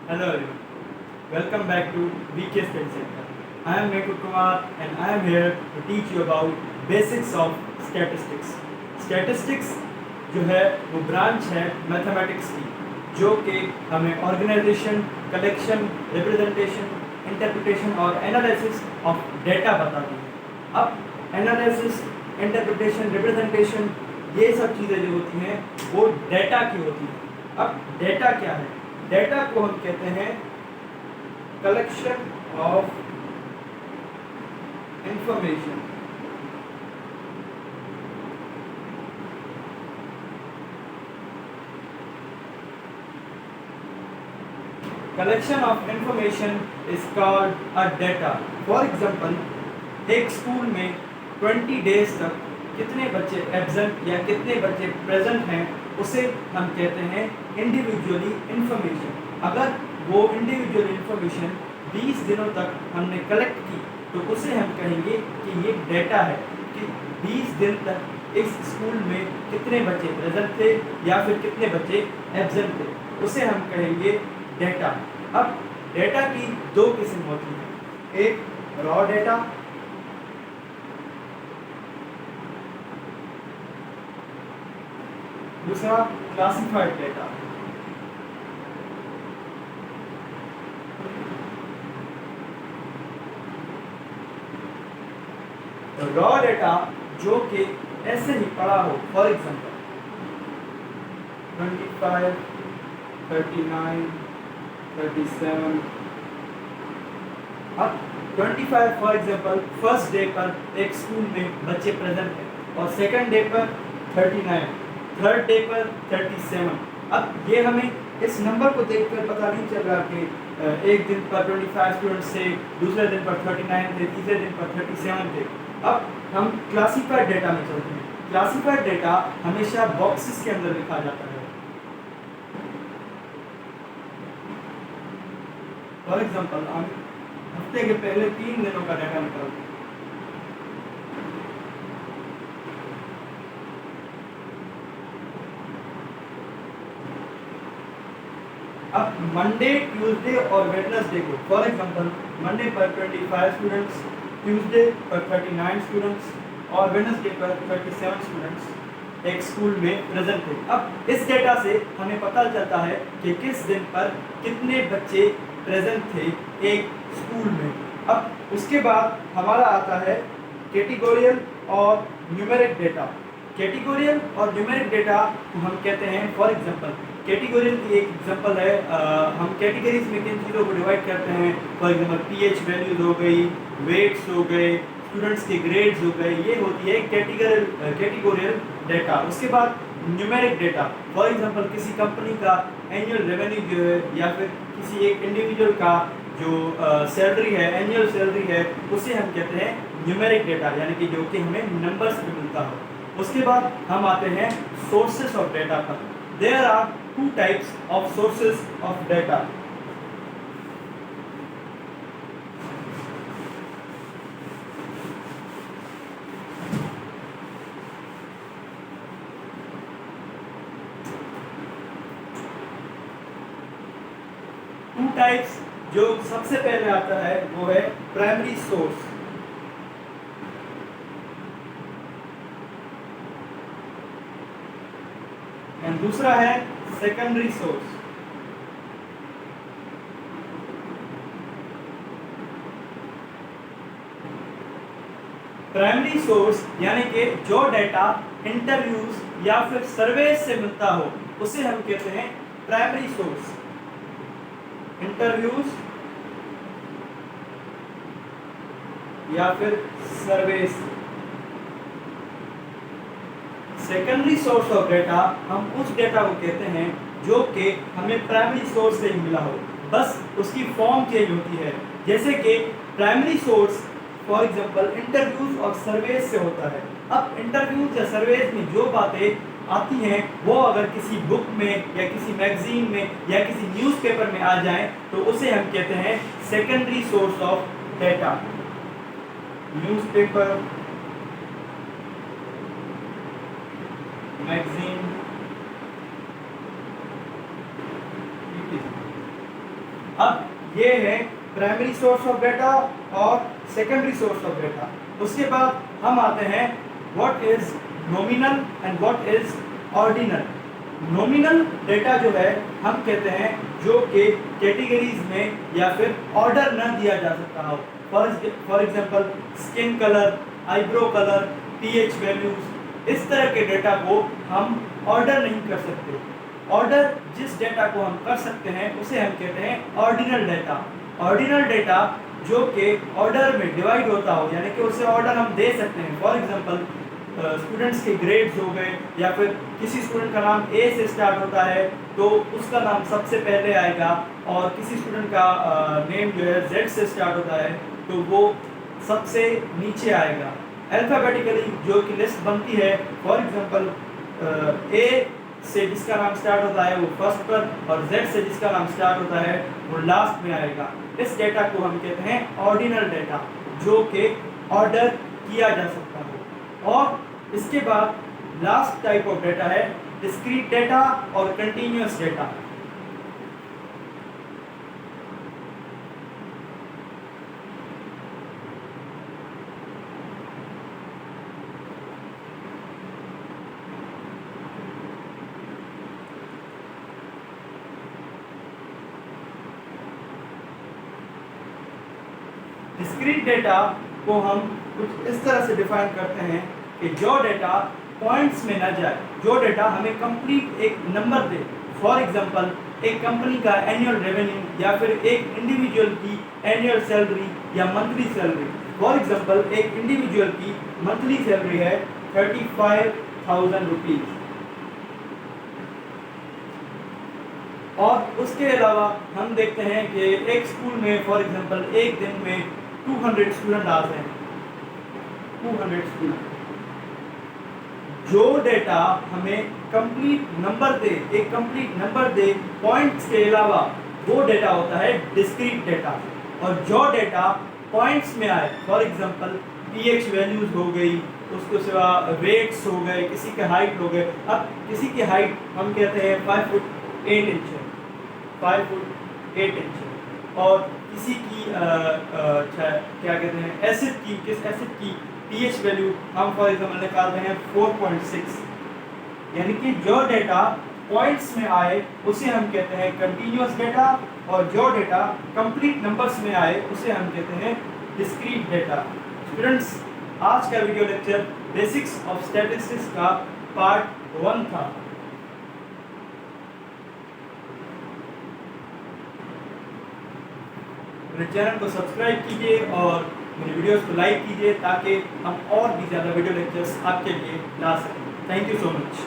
Hello everyone. Welcome back to VK Study Center. I am Mekul Kumar and I am here to teach you about basics of statistics. Statistics जो है वो branch है mathematics की, जो कि हमें organisation, collection, representation, interpretation और analysis of data बताती है। अब एनालिसिस, इंटरप्रिटेशन, रिप्रेजेंटेशन ये सब चीज़ें जो होती हैं वो डेटा की होती हैं। अब डेटा क्या है? डेटा को हम कहते हैं collection of information. Collection of information is called a data. For example, एक स्कूल में 20 डेज तक कितने बच्चे एब्सेंट या कितने बच्चे प्रेजेंट हैं उसे हम कहते हैं इंडिविजुअली इंफॉर्मेशन। अगर वो इंडिविजुअल इंफॉर्मेशन 20 दिनों तक हमने कलेक्ट की तो उसे हम कहेंगे कि ये डेटा है कि 20 दिन तक इस स्कूल में कितने बच्चे प्रेजेंट थे या फिर कितने बच्चे एब्सेंट थे, उसे हम कहेंगे डेटा। अब डेटा की दो किस्म होती हैं, एक रॉ डेटा, दूसरा क्लासिफाइड डेटा। रॉ डेटा जो कि ऐसे ही पड़ा हो, फॉर एग्जांपल 25, 39, 37। अब 25 फॉर एग्जांपल फर्स्ट डे पर एक स्कूल में बच्चे प्रेजेंट हैं और सेकंड डे पर 39, थर्ड डे पर 37। अब ये हमें इस नंबर को देखकर पता नहीं चल रहा कि एक दिन पर 25 स्टूडेंट्स थे, दूसरे दिन पर 39 थे, तीसरे दिन पर 37 थे। अब हम क्लासिफाइड डेटा में चलते हैं। क्लासिफाइड डेटा हमेशा बॉक्सेस के अंदर लिखा जाता है। फॉर एग्जांपल, हम हफ्ते के पहले 3 दिनों का डाटा निकालते हैं। अब मंडे, ट्यूसडे और वेडनेसडे को, फॉर एग्जांपल मंडे पर 25 स्टूडेंट्स, ट्यूसडे पर 39 स्टूडेंट्स और वेडनेसडे पर 37 स्टूडेंट्स एक स्कूल में प्रेजेंट थे। अब इस डेटा से हमें पता चलता है कि किस दिन पर कितने बच्चे प्रेजेंट थे एक स्कूल में। अब उसके बाद हमारा आता है कैटेगोरियल और न्यूमेरिक डेटा। कैटेगोरियल और न्यूमेरिक डेटा को हम कहते हैं, फॉर एग्जांपल कैटेगोरियल की एक एग्जांपल है, हम कैटेगरीज में किन चीज़ों को डिवाइड करते हैं। फॉर एग्जांपल पीएच वैल्यूज हो गई, वेट्स हो गए, स्टूडेंट्स के ग्रेड्स हो गए, ये होती है कैटेगोरियल डेटा। उसके बाद न्यूमेरिक डेटा, फॉर एग्जांपल किसी कंपनी का एनुअल रेवेन्यू जो है या फिर किसी एक इंडिविजुअल का जो सैलरी है, एनुअल सैलरी है, उसे हम कहते हैं न्यूमेरिक डेटा, यानी कि जो कि हमें नंबर्स में मिलता हो। उसके बाद हम आते हैं सोर्सेस ऑफ डेटा पर। There are 2 types of sources of data. Two types, जो सबसे पहले आता है वो है प्राइमरी सोर्स। एंड दूसरा है सेकेंडरी सोर्स। प्राइमरी सोर्स यानी कि जो डेटा इंटरव्यूज या फिर सर्वे से मिलता हो उसे हम कहते हैं प्राइमरी सोर्स। इंटरव्यूज या फिर सर्वे। सेकेंडरी सोर्स ऑफ डेटा हम उस डेटा को कहते हैं जो कि हमें प्राइमरी सोर्स से ही मिला हो, बस उसकी फॉर्म चेंज होती है। जैसे कि primary source for example interviews और सर्वेज से होता है। अब इंटरव्यूज या सर्वेज में जो बातें आती हैं वो अगर किसी बुक में या किसी मैगजीन में या किसी न्यूज़पेपर में आ जाएं तो उसे हम कहते हैं secondary source of data. Newspaper, magazine, अब ये है प्राइमरी सोर्स ऑफ डेटा और सेकेंडरी सोर्स ऑफ डेटा। उसके बाद हम आते हैं what is nominal and what is ordinal. Nominal data जो है हम कहते हैं जो कि कैटेगरीज में या फिर ऑर्डर न दिया जा सकता हो। For example skin colour, eyebrow colour, pH values, इस तरह के डेटा को हम ऑर्डर नहीं कर सकते। ऑर्डर जिस डेटा को हम कर सकते हैं उसे हम कहते हैं ऑर्डिनल डेटा। ऑर्डिनल डेटा जो कि ऑर्डर में डिवाइड होता हो, यानी कि उसे ऑर्डर हम दे सकते हैं। फॉर एग्जांपल स्टूडेंट्स के ग्रेड्स हो गए, या फिर किसी स्टूडेंट का नाम ए से स्टार्ट होता है तो उसका नाम सबसे पहले आएगा, और किसी स्टूडेंट का नेम जो है जेड से स्टार्ट होता है तो वो सबसे नीचे आएगा। अल्फ़ाबेटिकली जो कि लिस्ट बनती है, फॉर एग्जांपल ए से जिसका नाम स्टार्ट होता है वो फर्स्ट पर, और जेड से जिसका नाम स्टार्ट होता है वो लास्ट में आएगा। इस डेटा को हम कहते हैं ऑर्डिनल डेटा, जो कि ऑर्डर किया जा सकता है। और इसके बाद लास्ट टाइप ऑफ डेटा है डिस्क्रीट डेटा और कंटीन्यूअस डेटा। डिस्क्रीट डेटा को हम कुछ इस तरह से डिफाइन करते हैं कि जो डेटा पॉइंट्स में ना जाए, जो डेटा हमें कंप्लीट एक नंबर दे। फॉर एग्जांपल एक कंपनी का एनुअल रेवेन्यू, या फिर एक इंडिविजुअल की एनुअल सैलरी या मंथली सैलरी। फॉर एग्जांपल एक इंडिविजुअल की मंथली सैलरी है 35,000 रुपीज़, और उसके अलावा हम देखते हैं कि एक स्कूल में फॉर एग्जांपल एक दिन में 200 स्टूडेंट आते हैं, 200 स्टूडेंट। जो डेटा हमें कंप्लीट नंबर दे, एक कंप्लीट नंबर दे पॉइंट्स के अलावा, वो डेटा होता है डिस्क्रीट डेटा। और जो डेटा पॉइंट्स में आए, फॉर एग्जांपल पीएच वैल्यूज हो गई, उसके सिवा वेट्स हो गए, किसी के हाइट हो गए। अब किसी की हाइट हम कहते हैं 5 फुट 8 इंच है, 5 फुट 8 इंच है, और किसी की क्या कहते हैं एसिड की, किस एसिड की पीएच वैल्यू हम फॉर एग्जांपल निकालते हैं 4.6। यानी कि जो डेटा पॉइंट्स में आए उसे हम कहते हैं कंटीन्यूअस डेटा, और जो डेटा कंप्लीट नंबर्स में आए उसे हम कहते हैं डिस्क्रीट डेटा। स्टूडेंट्स, आज का video lecture basics of statistics का पार्ट 1 था। मेरे चैनल को सब्सक्राइब कीजिए और मेरे वीडियोस को लाइक कीजिए, ताकि हम और भी ज़्यादा वीडियो लेक्चर्स आपके लिए ला सकें। Thank you so much.